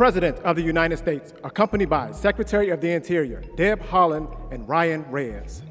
President of the United States, accompanied by Secretary of the Interior, Deb Haaland and Ryan Reyes.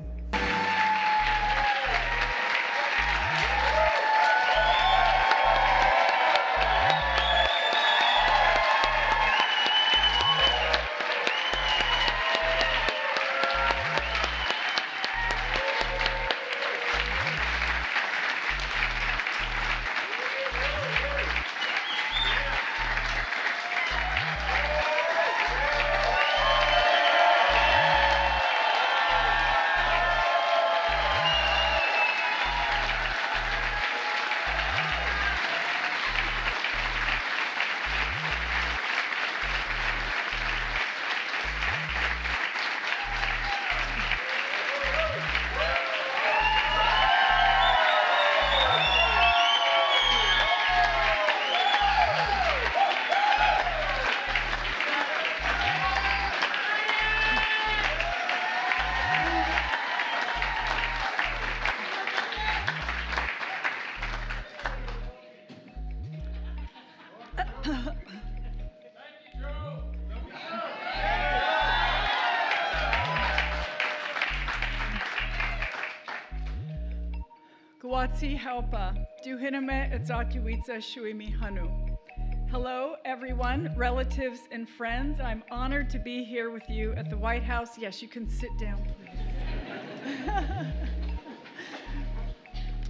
Gwatsi Haupa, Duhiname Etzakiwitsa Shuimi Hanu. Hello, everyone, relatives and friends. I'm honored to be here with you at the White House. Yes, you can sit down, please.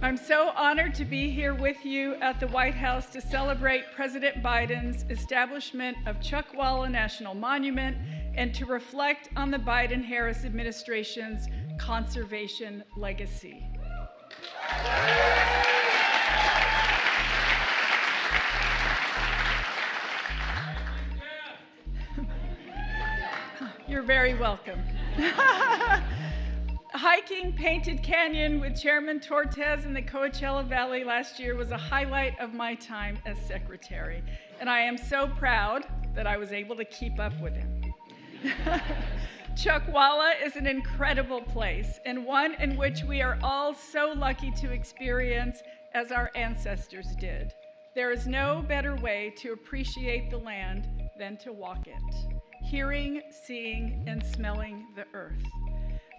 I'm so honored to be here with you at the White House to celebrate President Biden's establishment of Chuckwalla National Monument and to reflect on the Biden-Harris administration's conservation legacy. You're very welcome. Hiking Painted Canyon with Chairman Tortes in the Coachella Valley last year was a highlight of my time as secretary, and I am so proud that I was able to keep up with him. Chuckwalla is an incredible place and one in which we are all so lucky to experience as our ancestors did. There is no better way to appreciate the land than to walk it, hearing, seeing, and smelling the earth.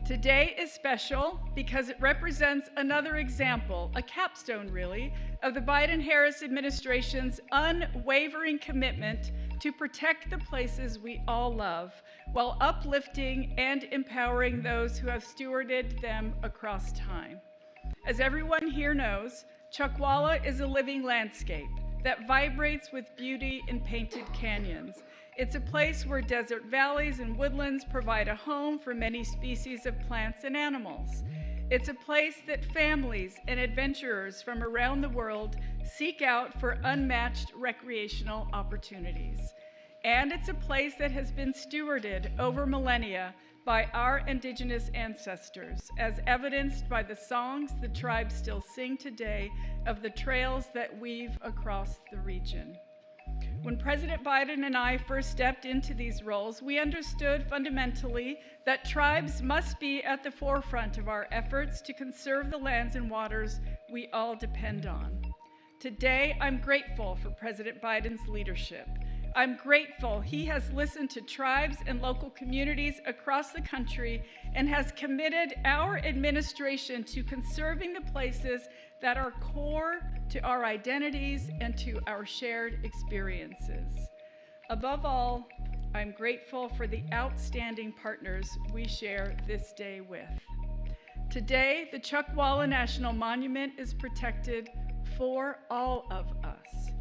Today is special because it represents another example, a capstone really, of the Biden-Harris administration's unwavering commitment to protect the places we all love while uplifting and empowering those who have stewarded them across time. As everyone here knows, Chuckwalla is a living landscape that vibrates with beauty in painted canyons. It's a place where desert valleys and woodlands provide a home for many species of plants and animals. It's a place that families and adventurers from around the world seek out for unmatched recreational opportunities. And it's a place that has been stewarded over millennia by our indigenous ancestors, as evidenced by the songs the tribes still sing today of the trails that weave across the region. When President Biden and I first stepped into these roles, we understood fundamentally that tribes must be at the forefront of our efforts to conserve the lands and waters we all depend on. Today, I'm grateful for President Biden's leadership. I'm grateful he has listened to tribes and local communities across the country and has committed our administration to conserving the places that are core to our identities and to our shared experiences. Above all, I'm grateful for the outstanding partners we share this day with. Today, the Chuckwalla National Monument is protected for all of us.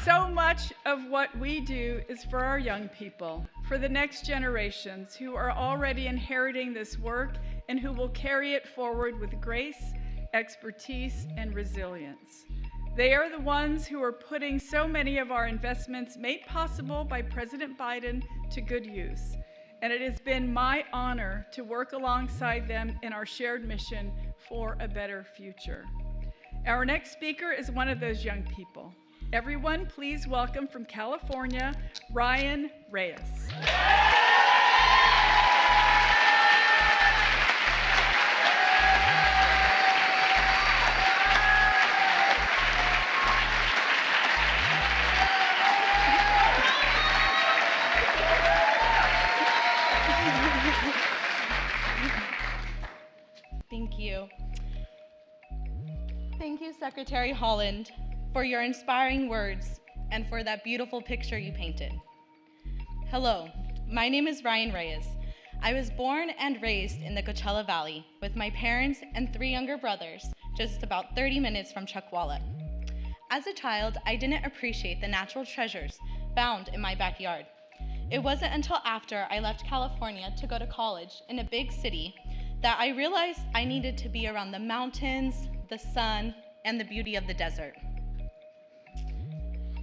So much of what we do is for our young people, for the next generations who are already inheriting this work and who will carry it forward with grace, expertise, and resilience. They are the ones who are putting so many of our investments made possible by President Biden to good use. And it has been my honor to work alongside them in our shared mission for a better future. Our next speaker is one of those young people. Everyone, please welcome from California, Ryan Reyes. Thank you. Thank you, Secretary Holland, for your inspiring words and for that beautiful picture you painted. Hello, my name is Ryan Reyes. I was born and raised in the Coachella Valley with my parents and 3 younger brothers, just about 30 minutes from Chuckwalla. As a child, I didn't appreciate the natural treasures found in my backyard. It wasn't until after I left California to go to college in a big city that I realized I needed to be around the mountains, the sun, and the beauty of the desert.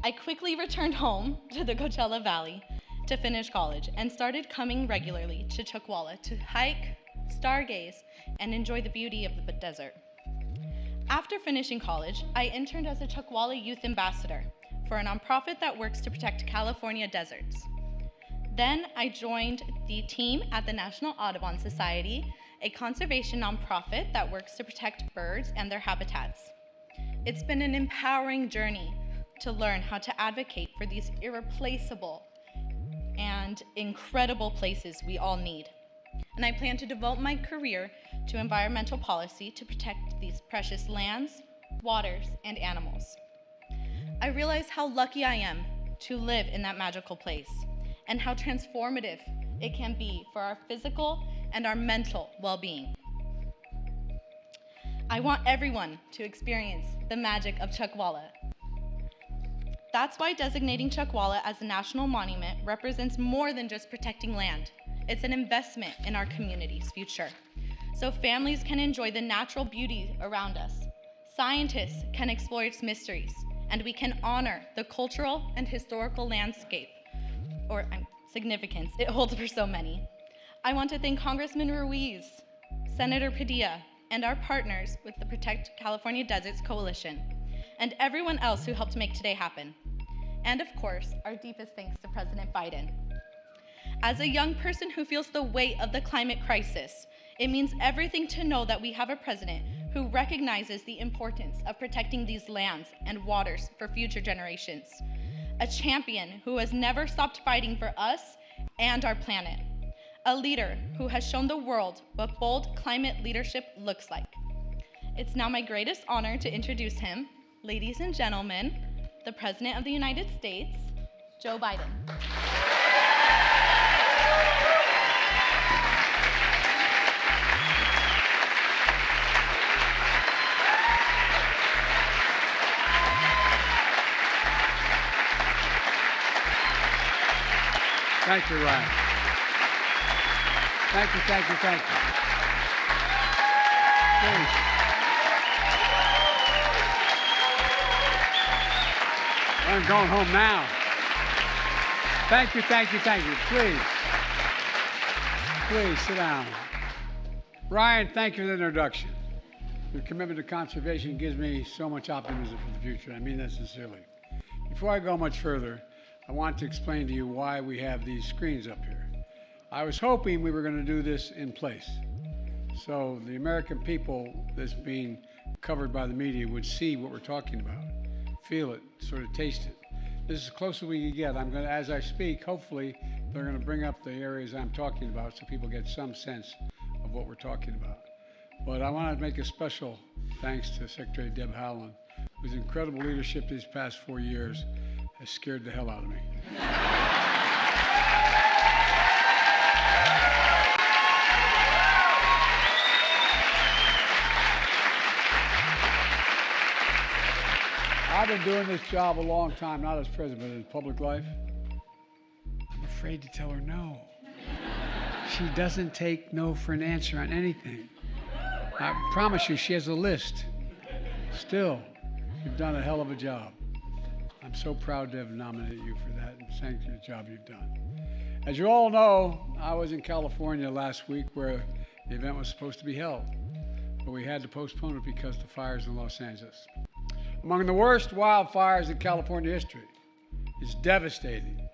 I quickly returned home to the Coachella Valley to finish college and started coming regularly to Chuckwalla to hike, stargaze, and enjoy the beauty of the desert. After finishing college, I interned as a Chuckwalla Youth Ambassador for a nonprofit that works to protect California deserts. Then I joined the team at the National Audubon Society, a conservation nonprofit that works to protect birds and their habitats. It's been an empowering journey to learn how to advocate for these irreplaceable and incredible places we all need. And I plan to devote my career to environmental policy to protect these precious lands, waters, and animals. I realize how lucky I am to live in that magical place and how transformative it can be for our physical and our mental well-being. I want everyone to experience the magic of Chuckwalla. That's why designating Chuckwalla as a national monument represents more than just protecting land. It's an investment in our community's future, so families can enjoy the natural beauty around us. Scientists can explore its mysteries, and we can honor the cultural and historical landscape or significance it holds for so many. I want to thank Congressman Ruiz, Senator Padilla, and our partners with the Protect California Deserts Coalition, and everyone else who helped make today happen. And of course, our deepest thanks to President Biden. As a young person who feels the weight of the climate crisis, it means everything to know that we have a president who recognizes the importance of protecting these lands and waters for future generations. A champion who has never stopped fighting for us and our planet. A leader who has shown the world what bold climate leadership looks like. It's now my greatest honor to introduce him, ladies and gentlemen, the President of the United States, Joe Biden. Thank you, Ryan. Thank you, thank you, thank you. Please. I'm going home now. Thank you, thank you, thank you. Please sit down. Ryan, thank you for the introduction. Your commitment to conservation gives me so much optimism for the future. I mean that sincerely. Before I go much further, I want to explain to you why we have these screens up here. I was hoping we were going to do this in place, so the American people that's being covered by the media would see what we're talking about, feel it, sort of taste it. This is as close as we can get. I'm going to, as I speak, hopefully they're going to bring up the areas I'm talking about so people get some sense of what we're talking about. But I want to make a special thanks to Secretary Deb Haaland, whose incredible leadership these past 4 years has scared the hell out of me. I've been doing this job a long time, not as president, but in public life. I'm afraid to tell her no. She doesn't take no for an answer on anything. I promise you, she has a list. Still, you've done a hell of a job. I'm so proud to have nominated you for that, and thank you for the job you've done. As you all know, I was in California last week where the event was supposed to be held, but we had to postpone it because of the fires in Los Angeles. Among the worst wildfires in California history. It's devastating.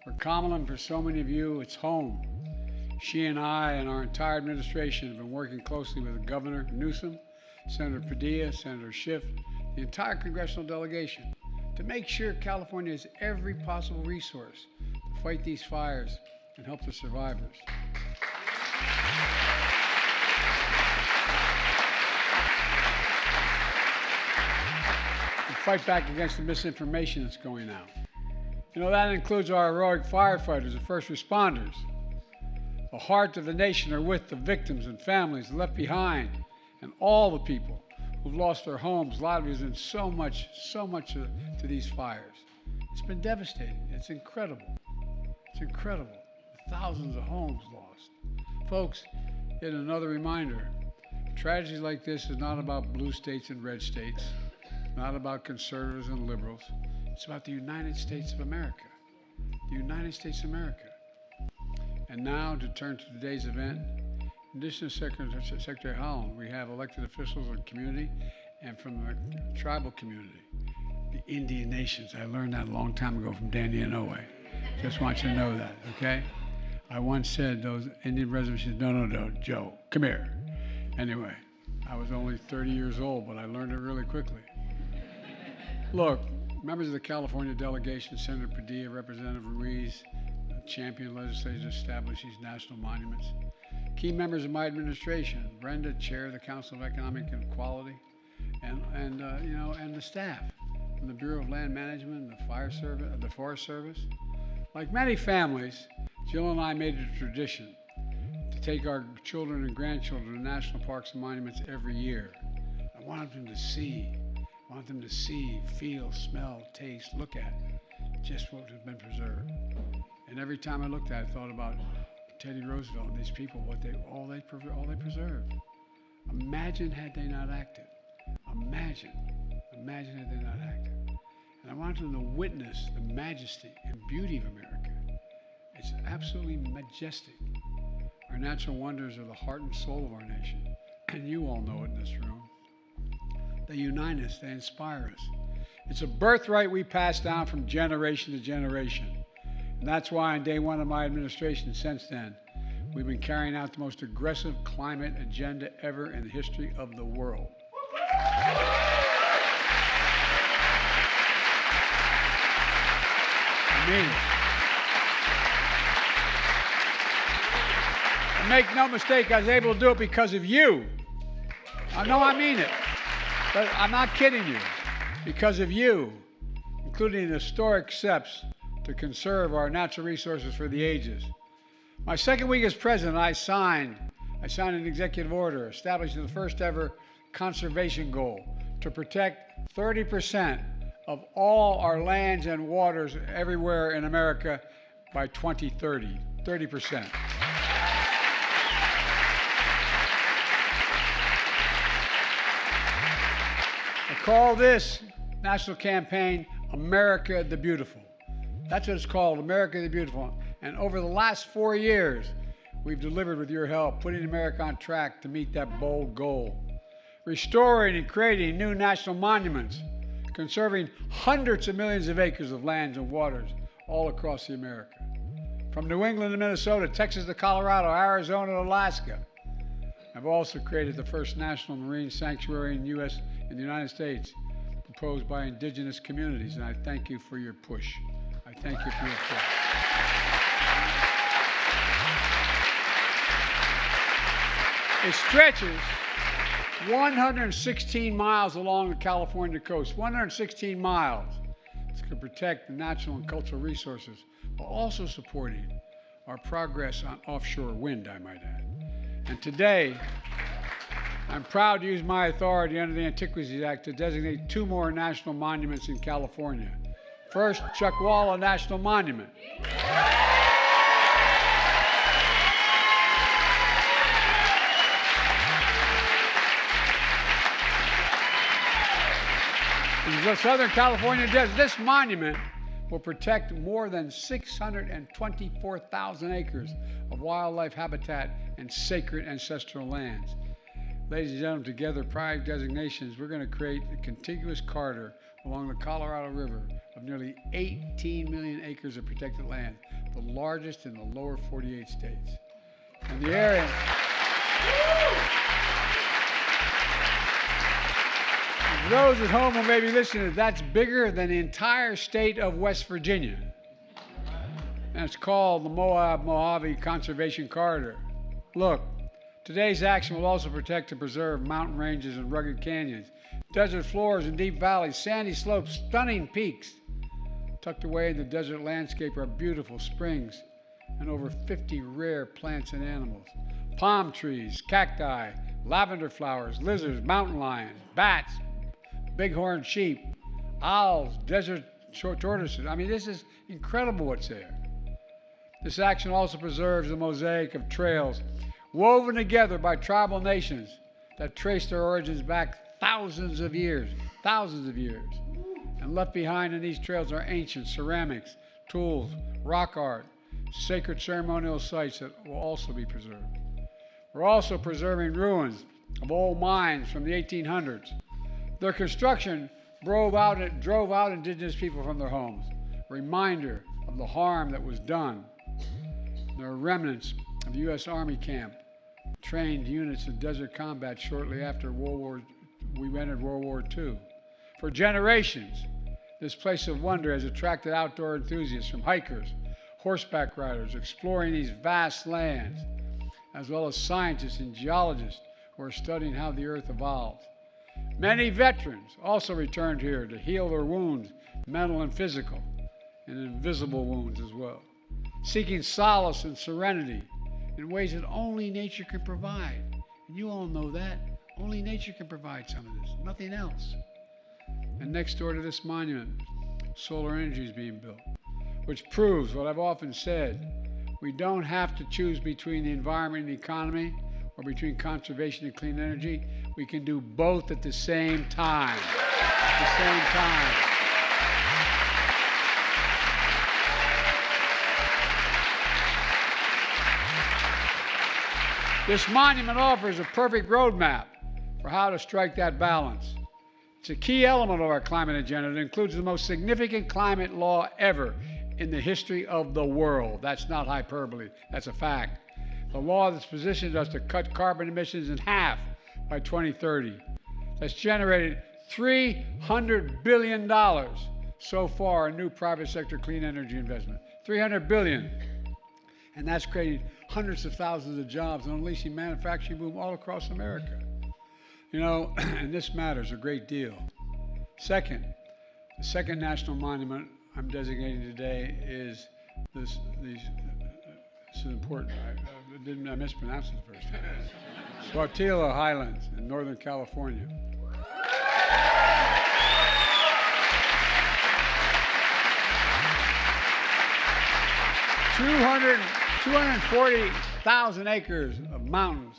For Kamala and for so many of you, it's home. She and I and our entire administration have been working closely with Governor Newsom, Senator Padilla, Senator Schiff, the entire congressional delegation to make sure California has every possible resource to fight these fires and help the survivors. fight back against the misinformation that's going out. You know, that includes our heroic firefighters and first responders. The heart of the nation are with the victims and families left behind, and all the people who've lost their homes, livelihoods, and so much to these fires. It's been devastating. It's incredible. It's incredible. Thousands of homes lost. Folks, yet another reminder, tragedies like this is not about blue states and red states, not about conservatives and liberals. It's about the United States of America. The United States of America. And now to turn to today's event, in addition to Secretary Holland, we have elected officials in the community and from the tribal community, the Indian nations. I learned that a long time ago from Danny Inouye. Just want you to know that, okay? I once said those Indian reservations, no, Joe, come here. Anyway, I was only 30 years old, but I learned it really quickly. Look, members of the California delegation, Senator Padilla, Representative Ruiz, champion legislation to establish these national monuments. Key members of my administration, Brenda, Chair of the Council of Economic Equality, and the staff from the Bureau of Land Management, the Fire Service, the Forest Service. Like many families, Jill and I made it a tradition to take our children and grandchildren to national parks and monuments every year. I wanted them to see, feel, smell, taste, look at just what has been preserved. And every time I looked at it, I thought about Teddy Roosevelt and these people, all they preserved. Imagine had they not acted. Imagine had they not acted. And I wanted them to witness the majesty and beauty of America. It's absolutely majestic. Our natural wonders are the heart and soul of our nation. And you all know it in this room. They unite us, they inspire us. It's a birthright we pass down from generation to generation. And that's why on day one of my administration, since then, we've been carrying out the most aggressive climate agenda ever in the history of the world. I mean it. And make no mistake, I was able to do it because of you. I know I mean it, but I'm not kidding you. Because of you, including the historic steps to conserve our natural resources for the ages. My second week as president, I signed an executive order establishing the first ever conservation goal to protect 30% of all our lands and waters everywhere in America by 2030. 30%. I call this national campaign America the Beautiful. That's what it's called, America the Beautiful. And over the last 4 years, we've delivered with your help, putting America on track to meet that bold goal. Restoring and creating new national monuments, conserving hundreds of millions of acres of lands and waters all across the America. From New England to Minnesota, Texas to Colorado, Arizona to Alaska. I've also created the first national marine sanctuary in the United States, proposed by indigenous communities, and I thank you for your push. I thank you for your push. It stretches 116 miles along the California coast, 116 miles. It's going to protect the natural and cultural resources while also supporting our progress on offshore wind, I might add. And today, I'm proud to use my authority under the Antiquities Act to designate 2 more national monuments in California. First, Chuckwalla National Monument. In the Southern California desert, this monument will protect more than 624,000 acres of wildlife habitat and sacred ancestral lands. Ladies and gentlemen, together, prior designations, we're going to create a contiguous corridor along the Colorado River of nearly 18 million acres of protected land, the largest in the lower 48 states. And the area... For those at home who may be listening, that's bigger than the entire state of West Virginia. And it's called the Moab Mojave Conservation Corridor. Look, Today's action will also protect and preserve mountain ranges and rugged canyons, desert floors and deep valleys, sandy slopes, stunning peaks. Tucked away in the desert landscape are beautiful springs and over 50 rare plants and animals. Palm trees, cacti, lavender flowers, lizards, mountain lions, bats, bighorn sheep, owls, desert tortoises. I mean, this is incredible what's there. This action also preserves the mosaic of trails woven together by tribal nations that trace their origins back thousands of years. And left behind in these trails are ancient ceramics, tools, rock art, sacred ceremonial sites that will also be preserved. We're also preserving ruins of old mines from the 1800s. Their construction drove out indigenous people from their homes, a reminder of the harm that was done. There are remnants of the U.S. Army camp, trained units of desert combat shortly after we entered World War II. For generations, this place of wonder has attracted outdoor enthusiasts from hikers, horseback riders exploring these vast lands, as well as scientists and geologists who are studying how the earth evolved. Many veterans also returned here to heal their wounds, mental and physical, and invisible wounds as well, seeking solace and serenity in ways that only nature can provide. And you all know that. Only nature can provide some of this, nothing else. And next door to this monument, solar energy is being built, which proves what I've often said. We don't have to choose between the environment and the economy, or between conservation and clean energy. We can do both at the same time. This monument offers a perfect roadmap for how to strike that balance. It's a key element of our climate agenda. It includes the most significant climate law ever in the history of the world. That's not hyperbole, that's a fact. The law that's positioned us to cut carbon emissions in half by 2030. That's generated $300 billion so far in new private sector clean energy investment. $300 billion. And that's created hundreds of thousands of jobs and unleashing manufacturing boom all across America. You know, and this matters a great deal. Second, the second national monument I'm designating today is this is important. I mispronounced it the first time. Swatila Highlands in Northern California. $240,000 acres of mountains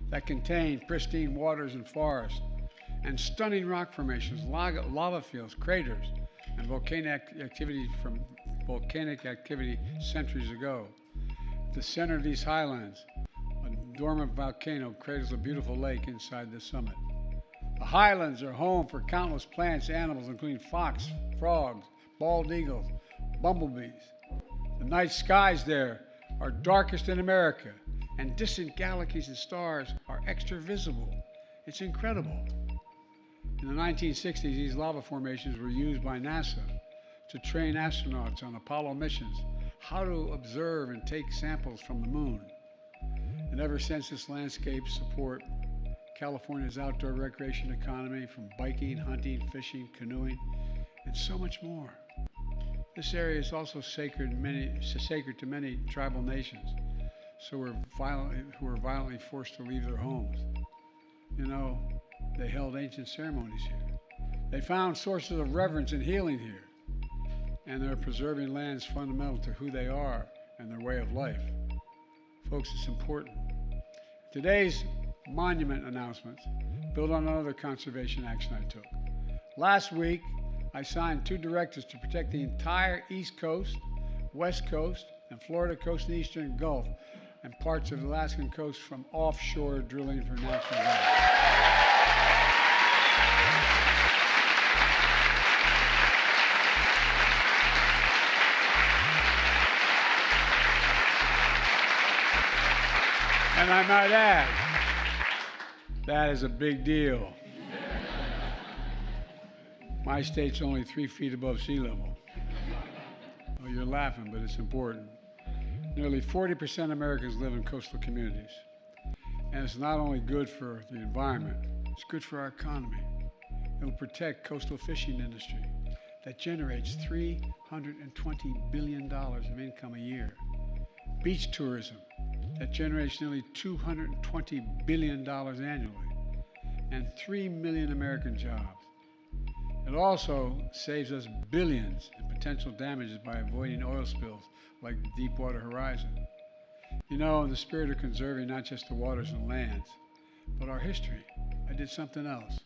that contain pristine waters and forests, and stunning rock formations, lava fields, craters, and volcanic activity centuries ago. At the center of these highlands, a dormant volcano cradles a beautiful lake inside the summit. The highlands are home for countless plants, animals, including fox, frogs, bald eagles, bumblebees. The night skies there are darkest in America, and distant galaxies and stars are extra visible. It's incredible. In the 1960s, these lava formations were used by NASA to train astronauts on Apollo missions how to observe and take samples from the moon. And ever since, this landscape support California's outdoor recreation economy, from biking, hunting, fishing, canoeing, and so much more. This area is also sacred to many tribal nations, who were violently forced to leave their homes. You know, they held ancient ceremonies here. They found sources of reverence and healing here. And they're preserving lands fundamental to who they are and their way of life. Folks, it's important. Today's monument announcements build on another conservation action I took. Last week, I signed 2 directives to protect the entire East Coast, West Coast, and Florida coast and Eastern Gulf, and parts of the Alaskan coast from offshore drilling for natural gas. And I might add, that is a big deal. My state's only 3 feet above sea level. Oh, you're laughing, but it's important. Nearly 40% of Americans live in coastal communities. And it's not only good for the environment, it's good for our economy. It'll protect coastal fishing industry that generates $320 billion of income a year. Beach tourism that generates nearly $220 billion annually, and 3 million American jobs. It also saves us billions in potential damages by avoiding oil spills like the Deepwater Horizon. You know, in the spirit of conserving not just the waters and lands, but our history, I did something else.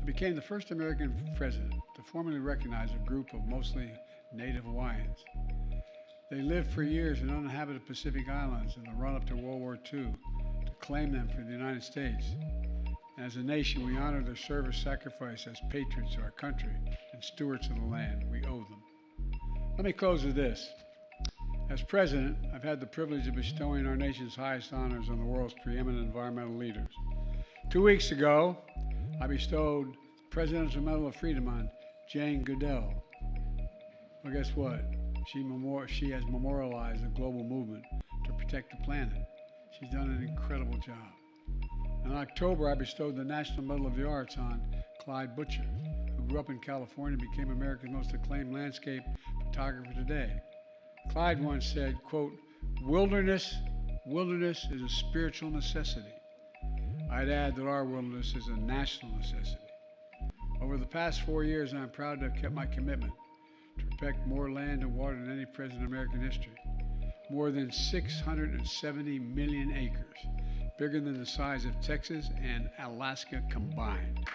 I became the first American president to formally recognize a group of mostly Native Hawaiians. They lived for years in uninhabited Pacific Islands in the run-up to World War II to claim them for the United States. And as a nation, we honor their service sacrifice as patriots of our country and stewards of the land. We owe them. Let me close with this. As president, I've had the privilege of bestowing our nation's highest honors on the world's preeminent environmental leaders. 2 weeks ago, I bestowed the Presidential Medal of Freedom on Jane Goodell. Well, guess what? She has memorialized a global movement to protect the planet. She's done an incredible job. In October, I bestowed the National Medal of the Arts on Clyde Butcher, who grew up in California and became America's most acclaimed landscape photographer today. Clyde once said, quote, wilderness is a spiritual necessity. I'd add that our wilderness is a national necessity. Over the past 4 years, I'm proud to have kept my commitment to protect more land and water than any president in American history. More than 670 million acres, bigger than the size of Texas and Alaska combined.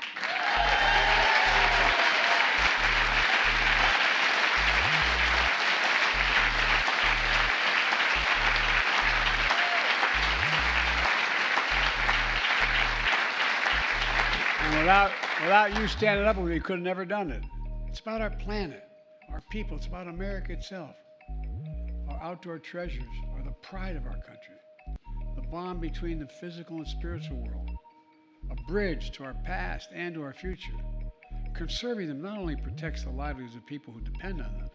And without you standing up with me, we could have never done it. It's about our planet, our people. It's about America itself. Our outdoor treasures are the pride of our country, the bond between the physical and spiritual world, a bridge to our past and to our future. Conserving them not only protects the livelihoods of people who depend on them,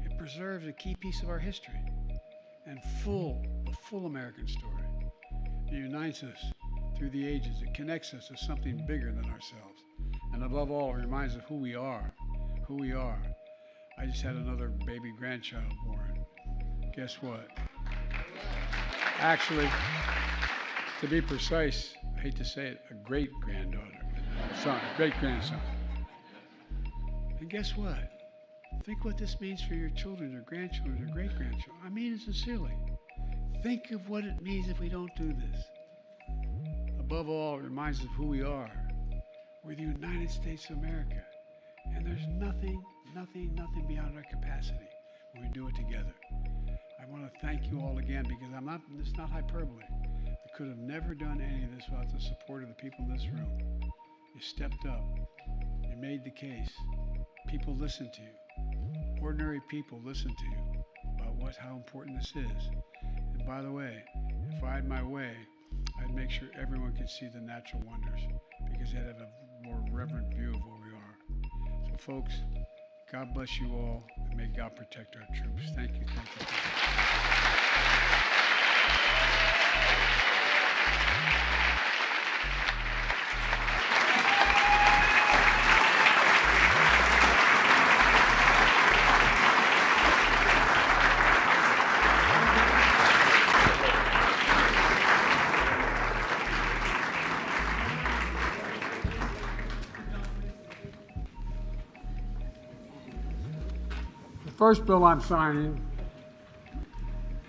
it preserves a key piece of our history and the full American story. It unites us through the ages. It connects us to something bigger than ourselves. And above all, it reminds us of who we are. I just had another baby grandchild born. Guess what? Actually, to be precise, I hate to say it, a great-grandson. And guess what? Think what this means for your children, or grandchildren, or great-grandchildren. I mean it sincerely. Think of what it means if we don't do this. Above all, it reminds us of who we are. We're the United States of America. And there's nothing beyond our capacity when we do it together. I want to thank you all again, because it's not hyperbole. I could have never done any of this without the support of the people in this room. You stepped up. You made the case. People listened to you. Ordinary people listened to you about how important this is. And by the way, if I had my way, I'd make sure everyone could see the natural wonders, because they'd have a more reverent view of where we are. So folks, God bless you all, and may God protect our troops. Thank you. The first bill I'm signing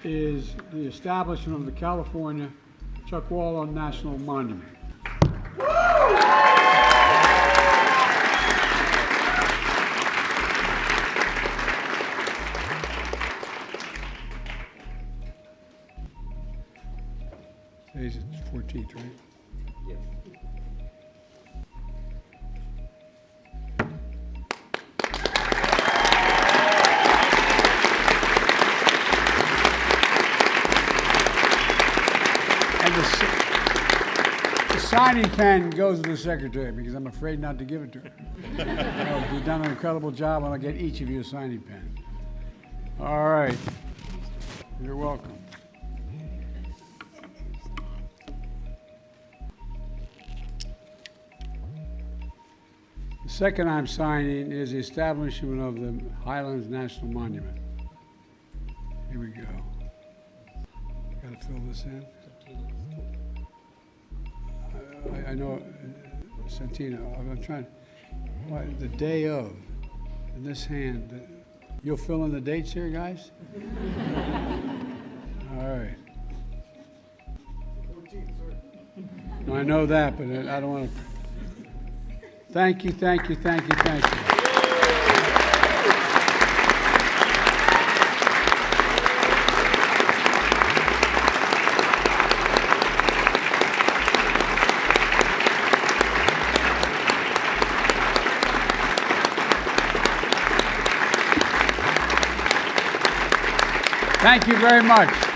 is the establishment of the California Chuckwalla National Monument. Today's the 14th, right? Yes. The signing pen goes to the secretary, because I'm afraid not to give it to her. You've done an incredible job, and I'll get each of you a signing pen. All right. You're welcome. Second I'm signing is the establishment of the Highlands National Monument. Here we go. Got to fill this in. I know, Santino, I'm trying, the day of, in this hand, you'll fill in the dates here, guys? All right. No, I know that, but I don't want to. Thank you, thank you, thank you, thank you. Thank you very much.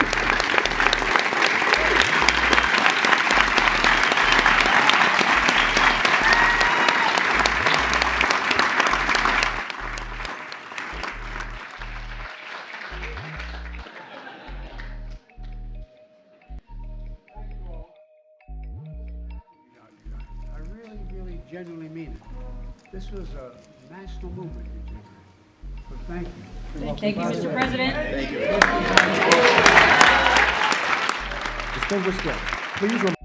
I really, really genuinely mean it. This was a national movement you generated. So thank you. Thank you, Mr. President. Distinguished guests, please